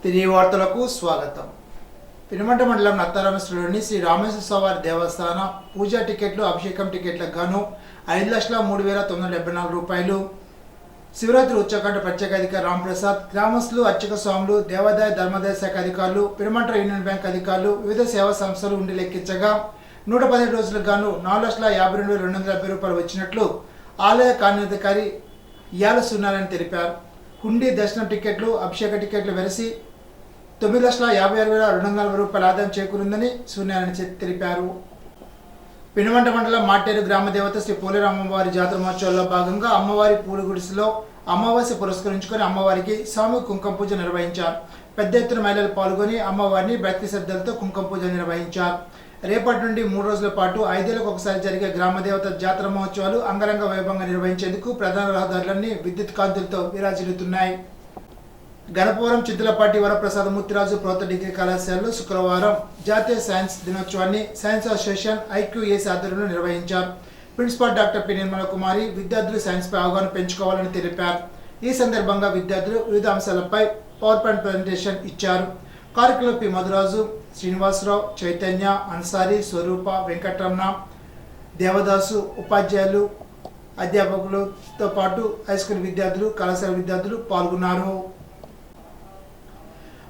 తిరిగి వార్తలకు స్వాగతం. పినమంట మండలం నత్తారామేశ్వరంలోని శ్రీ రామేశ్వర స్వామి దేవస్థాన పూజా టికెట్లు, అభిషేకం టికెట్లకు గాను 5,03,974 రూపాయలు. శివరాత్రి ఉత్సవకంట ప్రత్యేక అధికారి రాంప్రసాద్, గ్రామస్తులు, అర్చక స్వాములు, దేవాదాయ ధర్మాదాయ శాఖ అధికారులు, పినమంట యూనియన్ బ్యాంక్ అధికారులు, వివిధ సేవా సంస్థలు ఉండి లెక్కించగా 117 రోజులకు గాను 4,52,270 రూపాయలు వచ్చినట్లు ఆలయ కార్యాధికారి ఇయాల సున్నారని తెలిపారు. హుండీ దర్శనం టికెట్లు, అభిషేక టికెట్లు వెరసి 9,56,240 రూపాయల ఆదాయం చేకూరిందని సూర్యనారాయణ తెలిపారు. పినమంట మండలం మాటేరు గ్రామ దేవత శ్రీ పోలేరమ్మవారి జాతర మహోత్సవాల్లో భాగంగా అమ్మవారి పూల గుడిసెలో అమావాస్య పురస్కరించుకొని అమ్మవారికి సామూహిక కుంకుమ పూజ నిర్వహించారు. పెద్ద ఎత్తున మహిళలు పాల్గొని అమ్మవారిని భక్తి శ్రద్ధలతో కుంకుమ పూజ నిర్వహించారు. రేపటి నుండి 3 రోజుల పాటు 5 ఏళ్లకు ఒకసారి జరిగే గ్రామ దేవత జాతర మహోత్సవాలు అంగరంగ వైభవంగా నిర్వహించేందుకు ప్రధాన రహదారులన్నీ విద్యుత్ కాంతులతో విరాజిల్లుతున్నాయి. గణపవరం చిద్దులపాటి వరప్రసాదమూర్తిరాజు ప్రభుత్వ డిగ్రీ కళాశాలలో శుక్రవారం జాతీయ సైన్స్ దినోత్సవాన్ని సైన్స్ అసోసియేషన్ ఐక్యూఏసీ ఆధ్వర్యంలో నిర్వహించారు. ప్రిన్సిపాల్ డాక్టర్ పి నిర్మల కుమారి విద్యార్థులు సైన్స్పై అవగాహన పెంచుకోవాలని తెలిపారు. ఈ సందర్భంగా విద్యార్థులు వివిధ అంశాలపై పవర్ పాయింట్ ప్రజెంటేషన్ ఇచ్చారు. కార్యక్రమంలో పి మధురాజు, శ్రీనివాసరావు, చైతన్య, అన్సారీ, స్వరూప, వెంకటరమణ, దేవదాసు, ఉపాధ్యాయులు, అధ్యాపకులతో పాటు హైస్కూల్ విద్యార్థులు, కళాశాల విద్యార్థులు పాల్గొన్నారు.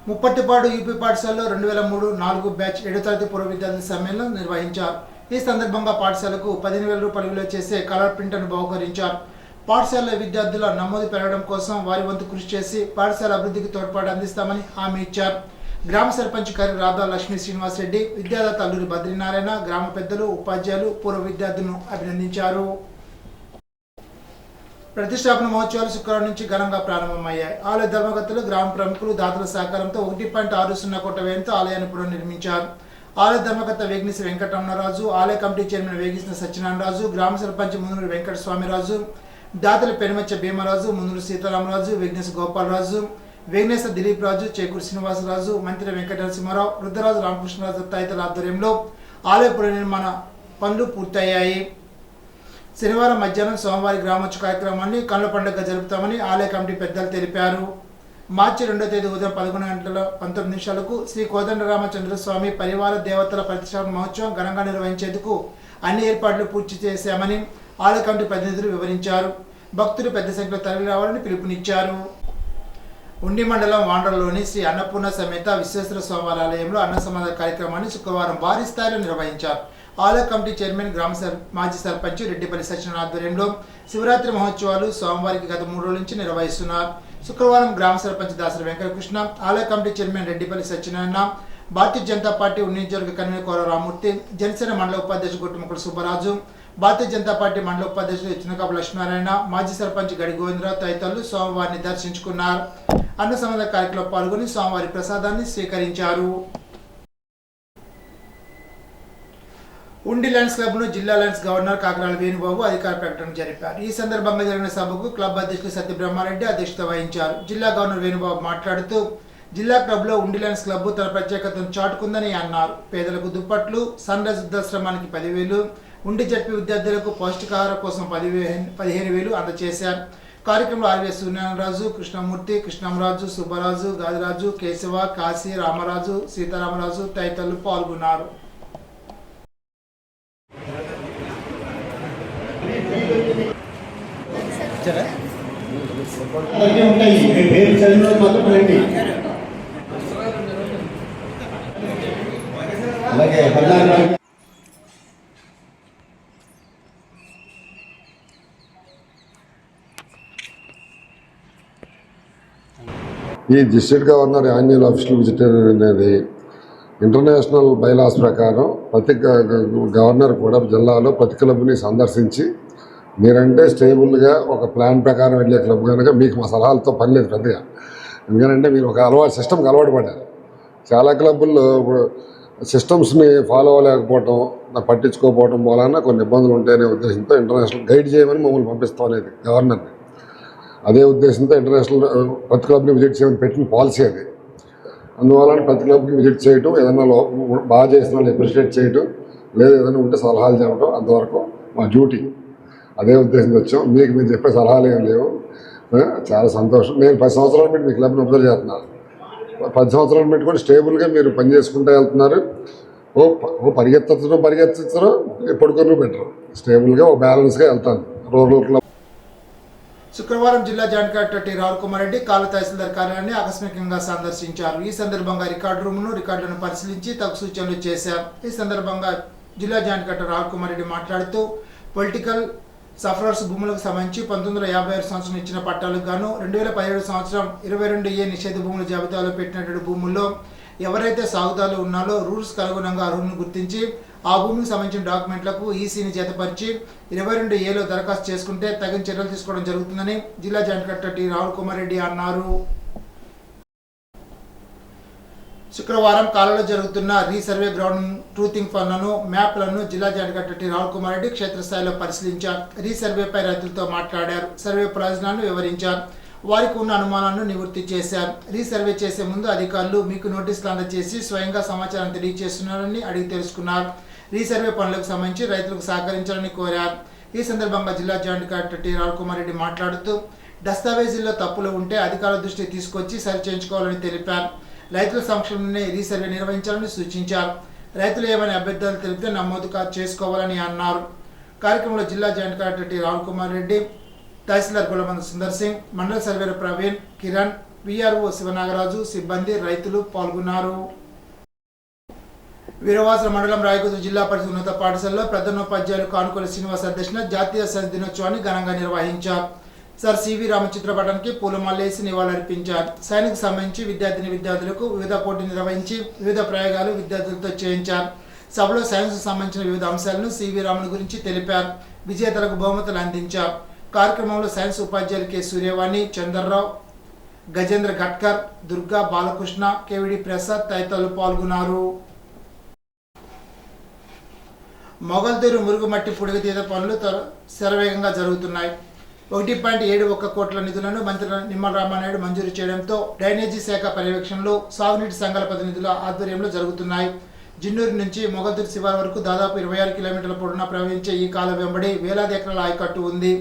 ముప్పట్టిపాడు యూపీ పాఠశాలలో 2003-04 బ్యాచ్ 7వ తరగతి పూర్వ విద్యార్థుల సమ్మేళనం నిర్వహించారు. ఈ సందర్భంగా పాఠశాలకు 15,000 రూపాయలు విలువ చేసే కలర్ ప్రింటర్ను బహుకరించారు. పాఠశాల విద్యార్థుల నమోదు పెరగడం కోసం వారి వంతు కృషి చేసి పాఠశాల అభివృద్ధికి తోడ్పాటు అందిస్తామని హామీ ఇచ్చారు. గ్రామ సర్పంచ్ కరి రాధా లక్ష్మీ శ్రీనివాసరెడ్డి, విద్యాదాత అల్లూరి బద్రీనారాయణ, గ్రామ పెద్దలు, ఉపాధ్యాయులు పూర్వ విద్యార్థులను అభినందించారు. ప్రతిష్టాపన మహోత్సవాలు శుక్రవారం నుంచి ఘనంగా ప్రారంభమయ్యాయి. ఆలయ ధర్మకర్తలు, గ్రామ ప్రముఖులు, దాతల సహకారంతో 1.60 కోట్ల వ్యయంతో ఆలయాన్ని పునర్నిర్మించారు. ఆలయ ధర్మకర్త వేగినిసి వెంకటరమణరాజు, ఆలయ కమిటీ చైర్మన్ వేగిసిన సత్యనారాయణరాజు, గ్రామ సర్పంచ్ ముందూరు వెంకటస్వామిరాజు, దాతలు పెనుమచ్చ భీమరాజు, ముందూరు సీతారామరాజు, వేగినేశ గోపాలరాజు, వేగినేశ దిలీప్ రాజు, చేకూరు శ్రీనివాసరాజు, మంత్రి వెంకట నరసింహారావు, రుద్రరాజు రామకృష్ణరాజు తదితరుల ఆధ్వర్యంలో ఆలయ పునర్నిర్మాణ పనులు పూర్తయ్యాయి. శనివారం మధ్యాహ్నం సోమవారి గ్రామోత్సవ కార్యక్రమాన్ని కనుల పండుగగా జరుపుతామని ఆలయ కమిటీ పెద్దలు తెలిపారు. మార్చి 2వ తేదీ ఉదయం 11:19 శ్రీ కోదండరామచంద్రస్వామి పరివార దేవతల ప్రతిష్టాపన మహోత్సవం ఘనంగా నిర్వహించేందుకు అన్ని ఏర్పాట్లు పూర్తి చేశామని ఆలయ కమిటీ ప్రతినిధులు వివరించారు. భక్తులు పెద్ద సంఖ్యలో తరలి రావాలని పిలుపునిచ్చారు. ఉండి మండలం వాండ్రలోని శ్రీ అన్నపూర్ణ సమేత విశ్వేశ్వర స్వామి ఆలయంలో అన్న సమాధ కార్యక్రమాన్ని శుక్రవారం భారీ స్థాయిలో నిర్వహించారు. ఆలయ కమిటీ చైర్మన్, మాజీ సర్పంచ్ రెడ్డిపల్లి సత్యనారాయణ ఆధ్వర్యంలో శివరాత్రి మహోత్సవాలు సోమవారికి గత 3 రోజుల నుంచి నిర్వహిస్తున్నారు. శుక్రవారం గ్రామ సర్పంచ్ దాసరి వెంకటకృష్ణ, ఆలయ committee chairman Reddipalli Satyanarayana, Bharatiya Janata party నియోజకవర్గ కన్వీనర్ కోర రామూర్తి, జనసేన మండల ఉపాధ్యక్షుడు గొట్టుముక్కల సుబ్బరాజు, భారతీయ జనతా పార్టీ మండల ఉపాధ్యక్షుడు చిన్నకాపు లక్ష్మీనారాయణ, మాజీ సర్పంచ్ గడి గోవిందరావు తదితరులు సోమవారిని దర్శించుకున్నారు. అన్న సమాధ కార్యక్రమంలో పాల్గొని సోమవారి ప్రసాదాన్ని స్వీకరించారు. ఉండి లయన్స్ క్లబ్ను జిల్లా లయన్స్ గవర్నర్ కాకరాల వేణుబాబు అధికార ప్రకటన జరిపారు. ఈ సందర్భంగా జరిగిన సభకు క్లబ్ అధ్యక్షులు సత్యబ్రహ్మారెడ్డి అధ్యక్షత వహించారు. జిల్లా గవర్నర్ వేణుబాబు మాట్లాడుతూ జిల్లా క్లబ్లో ఉండి లయన్స్ క్లబ్ తన ప్రత్యేకతను చాటుకుందని అన్నారు. పేదలకు దుప్పట్లు, సన్ రైజ్ వృద్ధాశ్రమానికి 10,000, ఉండి జడ్పీ విద్యార్థులకు పౌష్టికాహారం కోసం 15,000 అందజేశారు. కార్యక్రమంలో ఆర్వీఎస్ సూర్యనారాయణరాజు, కృష్ణమూర్తి, కృష్ణంరాజు, సుబ్బరాజు, గాదిరాజు, కేశవ, కాశీ, రామరాజు, సీతారామరాజు తదితరులు పాల్గొన్నారు. ఈ district governor annual official visit అనేది ఇంటర్నేషనల్ బైలాస్ ప్రకారం ప్రతి గవర్నర్ కూడా జిల్లాలో ప్రతి క్లబ్ని సందర్శించి మీరంటే స్టేబుల్గా ఒక ప్లాన్ ప్రకారం వెళ్ళే క్లబ్ కనుక మీకు మా సలహాలతో పని లేదు పెద్దగా. ఎందుకంటే మీరు ఒక సిస్టమ్కి అలవాటు పడ్డారు. చాలా క్లబ్బుల్లో సిస్టమ్స్ని ఫాలో అవ్వలేకపోవటం, పట్టించుకోకపోవడం వలన కొన్ని ఇబ్బందులు ఉంటాయనే ఉద్దేశంతో ఇంటర్నేషనల్ గైడ్ చేయమని మమ్మల్ని పంపిస్తాం అనేది గవర్నర్ని. అదే ఉద్దేశంతో ఇంటర్నేషనల్ ప్రతి క్లబ్ని విజిట్ చేయమని పెట్టిన పాలసీ అది. అందువలన ప్రతి క్లబ్కి విజిట్ చేయటం, ఏదైనా బాగా చేసిన వాళ్ళు అప్రిషియేట్ చేయటం, లేదా ఏదైనా ఉంటే సలహాలు చెప్పడం, అంతవరకు మా డ్యూటీ. అదే ఉద్దేశంతో వచ్చాం. మీకు మీరు చెప్పే సలహాలు ఏం లేవు. చాలా సంతోషం. నేను 10 సంవత్సరాల నుండి మీ క్లబ్ని అబ్జర్వ్ చేస్తున్నాను. 10 సంవత్సరాలు పెట్టుకొని స్టేబుల్గా మీరు పని చేసుకుంటూ వెళ్తున్నారు. ఓ పరిగెత్తడం పడుకొని పెట్టరు, స్టేబుల్గా ఓ బ్యాలెన్స్గా వెళ్తాను రూరల్లో. శుక్రవారం జిల్లా joint collector T Rahul Kumar Reddy కాలు తహసీల్దార్ కార్యాలయాన్ని ఆకస్మికంగా సందర్శించారు. ఈ సందర్భంగా రికార్డులను పరిశీలించి తగు సూచనలు చేశారు. ఈ సందర్భంగా జిల్లా జాయింట్ కలెక్టర్ రాహుల్ కుమార్ రెడ్డి మాట్లాడుతూ పొలిటికల్ సఫరర్స్ భూములకు సంబంధించి 1956 సంవత్సరం ఇచ్చిన పట్టాలకు గాను 2017 సంవత్సరం 22A నిషేధ భూముల జాబితాలో పెట్టినటువంటి భూముల్లో ఎవరైతే సాగుదారులు ఉన్నారో రూల్స్కి అనుగుణంగా అర్హులను గుర్తించి ఆ భూమికి సంబంధించిన డాక్యుమెంట్లకు ఈసీని జతపరిచి 22Aలో దరఖాస్తు చేసుకుంటే తగిన చర్యలు తీసుకోవడం జరుగుతుందని జిల్లా joint collector T Rahul Kumar Reddy అన్నారు. శుక్రవారం కాలంలో జరుగుతున్న రీసర్వే గ్రౌండ్ ట్రూతింగ్ పనులను మ్యాప్లను జిల్లా joint collector T Rahul Kumar Reddy క్షేత్రస్థాయిలో పరిశీలించారు. రీసర్వేపై రైతులతో మాట్లాడారు. సర్వే ప్రయోజనాలను వివరించారు. వారికి ఉన్న అనుమానాలను నివృత్తి చేశారు. రీసర్వే చేసే ముందు అధికారులు మీకు నోటీసులు అందజేసి స్వయంగా సమాచారం తెలియజేస్తున్నారని అడిగి తెలుసుకున్నారు. రీసర్వే పనులకు సంబంధించి రైతులకు సహకరించాలని కోరారు. ఈ సందర్భంగా జిల్లా joint collector T Rahul Kumar Reddy మాట్లాడుతూ దస్తావేజీల్లో తప్పులు ఉంటే అధికారుల దృష్టికి తీసుకొచ్చి సరిచేయించుకోవాలని తెలిపారు. రైతుల సమక్షంలోనే రీసర్వే నిర్వహించాలని సూచించారు. రైతులు ఏమైనా అభ్యర్థులు తెలిపితే నమోదు చేసుకోవాలని అన్నారు. కార్యక్రమంలో జిల్లా joint collector T Rahul Kumar Reddy, తహసీల్దార్ గులమంద సుందర్ సింగ్, మండల సర్వేర్ ప్రవీణ్, కిరణ్, విఆర్ఓ శివనాగరాజు, సిబ్బంది, రైతులు పాల్గొన్నారు. వీరవాసల మండలం రాయకుదు జిల్లా పరిషత్ ఉన్నత పాఠశాలలో ప్రధానోపాధ్యాయులు కానుకొల శ్రీనివాస్ అధ్యక్షన జాతీయ సైన్స్ దినోత్సవాన్ని ఘనంగా నిర్వహించారు. సర్ సివి రామ చిత్రపటానికి పూలమాలేసి నివాళులర్పించారు. సైన్స్కి సంబంధించి విద్యార్థులకు వివిధ పోటీలు నిర్వహించి వివిధ ప్రయోగాలు విద్యార్థులతో చేయించారు. సభలో సైన్స్కు సంబంధించిన వివిధ అంశాలను సివి రామన్ గురించి తెలిపారు. విజేతలకు బహుమతులు అందించారు. కార్యక్రమంలో సైన్స్ ఉపాధ్యాయులు కె సూర్యవాణి, చంద్రరావు, గజేంద్ర గట్కర్, దుర్గా, బాలకృష్ణ, కేవిడి ప్రసాద్ తదితరులు పాల్గొన్నారు. మొగల్తూరు మురుగుమట్టి పుడిగతీత పనులు శరవేగంగా జరుగుతున్నాయి. 1.71 కోట్ల నిధులను మంత్రి నిమ్మల రామానాయుడు మంజూరు చేయడంతో డ్రైనేజీ శాఖ పర్యవేక్షణలో సాగునీటి సంఘాల ప్రతినిధుల ఆధ్వర్యంలో జరుగుతున్నాయి. జిన్నూరు నుంచి మొగల్తూరు శివారు వరకు దాదాపు 26 కిలోమీటర్ల పొడవునా ప్రవహించే ఈ కాలువ వెంబడి వేలాది ఎకరాల ఆయకట్టు ఉంది.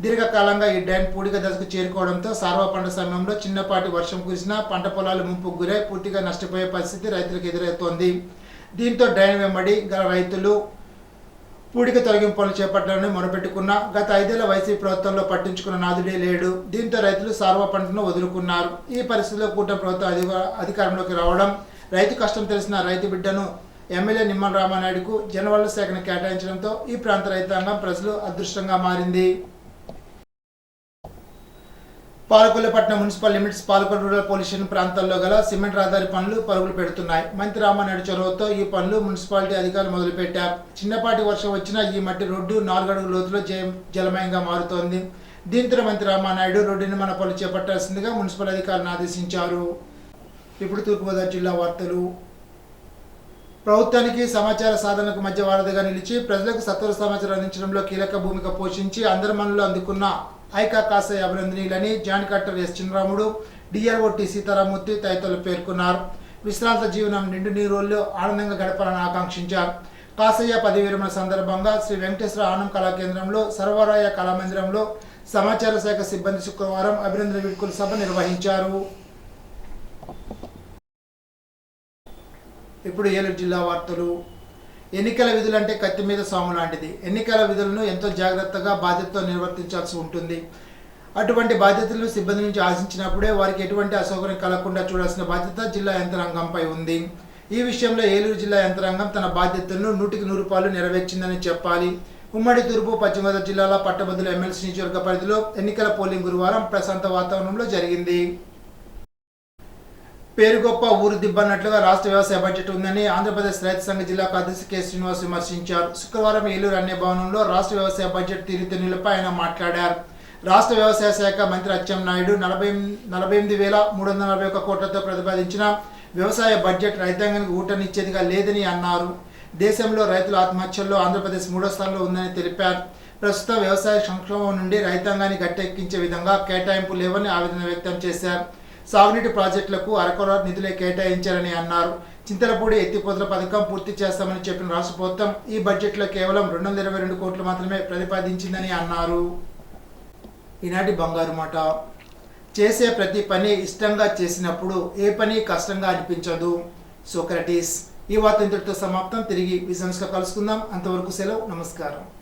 దీర్ఘకాలంగా ఈ డ్రైన్ పూడిక దశకు చేరుకోవడంతో సార్వ పంట సమయంలో చిన్నపాటి వర్షం కురిసినా పంట పొలాలు ముంపుకు గురై పూర్తిగా నష్టపోయే పరిస్థితి రైతులకు ఎదురవుతోంది. దీంతో డ్రైన్ వెంబడి గల రైతులు పూడిక తొలగింపు పనులు చేపట్టాలని మొరపెట్టుకున్న గత 5 ఏళ్ల వైసీపీ ప్రభుత్వంలో పట్టించుకున్న నాదుడే లేడు. దీంతో రైతులు సార్వ పంటను వదులుకున్నారు. ఈ పరిస్థితిలో కూటమి ప్రభుత్వం అధికారంలోకి రావడం, రైతు కష్టం తెలిసిన రైతు బిడ్డను ఎమ్మెల్యే నిమ్మల రామానాయుడుకు జనవనరుల శాఖను కేటాయించడంతో ఈ ప్రాంత రైతాంగం ప్రజలు అదృష్టంగా మారింది. Palakollupatnam municipal limits, Palakollu rural police station ప్రాంతాల్లో గల సిమెంట్ రహదారి పనులు పరుగులు పెడుతున్నాయి. మంత్రి రామానాయుడు చొరవతో ఈ పనులు మున్సిపాలిటీ అధికారులు మొదలుపెట్టారు. చిన్నపాటి వర్షం వచ్చినా ఈ మట్టి రోడ్డు 4 అడుగుల లోతులో జలమయంగా మారుతోంది. దీంతో మంత్రి రామానాయుడు రోడ్డు నిర్మాణ పనులు చేపట్టాల్సిందిగా మున్సిపల్ అధికారులను ఆదేశించారు. ఇప్పుడు తూర్పుగోదావరి జిల్లా వార్తలు. ప్రభుత్వానికి సమాచార సాధనకు మధ్య వారధిగా నిలిచి ప్రజలకు సత్వర సమాచారం అందించడంలో కీలక భూమిక పోషించి అందరి మనలో అందుకున్న ఐకా కాసయ్య అభినందనీయులని joint collector S Chinnaramudu, DRO T Seetharamamurthy తదితరులు పేర్కొన్నారు. విశ్రాంత జీవనం నిండు నీరుల్లో ఆనందంగా గడపాలని ఆకాంక్షించారు. కాసయ్య పదవి విరమణ సందర్భంగా శ్రీ వెంకటేశ్వర ఆనం కళా కేంద్రంలో సర్వరాయ కళామందిరంలో సమాచార శాఖ సిబ్బంది శుక్రవారం అభినందన వేడుకల సభ నిర్వహించారు. ఇప్పుడు ఏలూరు జిల్లా వార్తలు. ఎన్నికల విధులంటే కత్తి మీద సాము లాంటిది. ఎన్నికల విధులను ఎంతో జాగ్రత్తగా బాధ్యతతో నిర్వర్తించాల్సి ఉంటుంది. అటువంటి బాధ్యతలను సిబ్బంది నుంచి ఆశించినప్పుడే వారికి ఎటువంటి అసౌకర్యం కలగకుండా చూడాల్సిన బాధ్యత జిల్లా యంత్రాంగంపై ఉంది. ఈ విషయంలో ఏలూరు జిల్లా యంత్రాంగం తన బాధ్యతలను 100కి 100 నెరవేర్చిందని చెప్పాలి. ఉమ్మడి తూర్పు పశ్చిమ గోదావరి జిల్లాల పట్టభద్రుల ఎమ్మెల్సీ నియోజకవర్గ పరిధిలో ఎన్నికల పోలింగ్ గురువారం ప్రశాంత వాతావరణంలో జరిగింది. పేరు గొప్ప ఊరు దిబ్బన్నట్లుగా రాష్ట్ర వ్యవసాయ బడ్జెట్ ఉందని ఆంధ్రప్రదేశ్ రైతు సంఘ జిల్లా కార్యదర్శి కె శ్రీనివాస్ విమర్శించారు. శుక్రవారం ఏలూరు అన్య భవనంలో రాష్ట్ర వ్యవసాయ బడ్జెట్ తీరుతెన్నులపై ఆయన మాట్లాడారు. రాష్ట్ర వ్యవసాయ శాఖ మంత్రి అచ్చెన్నాయుడు 48,341 కోట్లతో ప్రతిపాదించిన వ్యవసాయ బడ్జెట్ రైతాంగానికి ఊటనిచ్చేదిగా లేదని అన్నారు. దేశంలో రైతుల ఆత్మహత్యల్లో ఆంధ్రప్రదేశ్ 3వ స్థానంలో ఉందని తెలిపారు. ప్రస్తుతం వ్యవసాయ సంక్షోభం నుండి రైతాంగాన్ని గట్టెక్కించే విధంగా కేటాయింపు లేవని ఆవేదన వ్యక్తం చేశారు. సాగునీటి ప్రాజెక్టులకు అరకొర నిధులే కేటాయించారని అన్నారు. చింతలపూడి ఎత్తిపోతల పథకం పూర్తి చేస్తామని చెప్పిన రాష్ట్ర ప్రభుత్వం ఈ బడ్జెట్లో కేవలం 222 కోట్లు మాత్రమే ప్రతిపాదించిందని అన్నారు. ఈనాటి బంగారు మాట. చేసే ప్రతి పని ఇష్టంగా చేసినప్పుడు ఏ పని కష్టంగా అనిపించదు. సోక్రటీస్. ఈ వార్త ఇంతటితో సమాప్తం. తిరిగి విజన్స్లో కలుసుకుందాం. అంతవరకు సెలవు. నమస్కారం.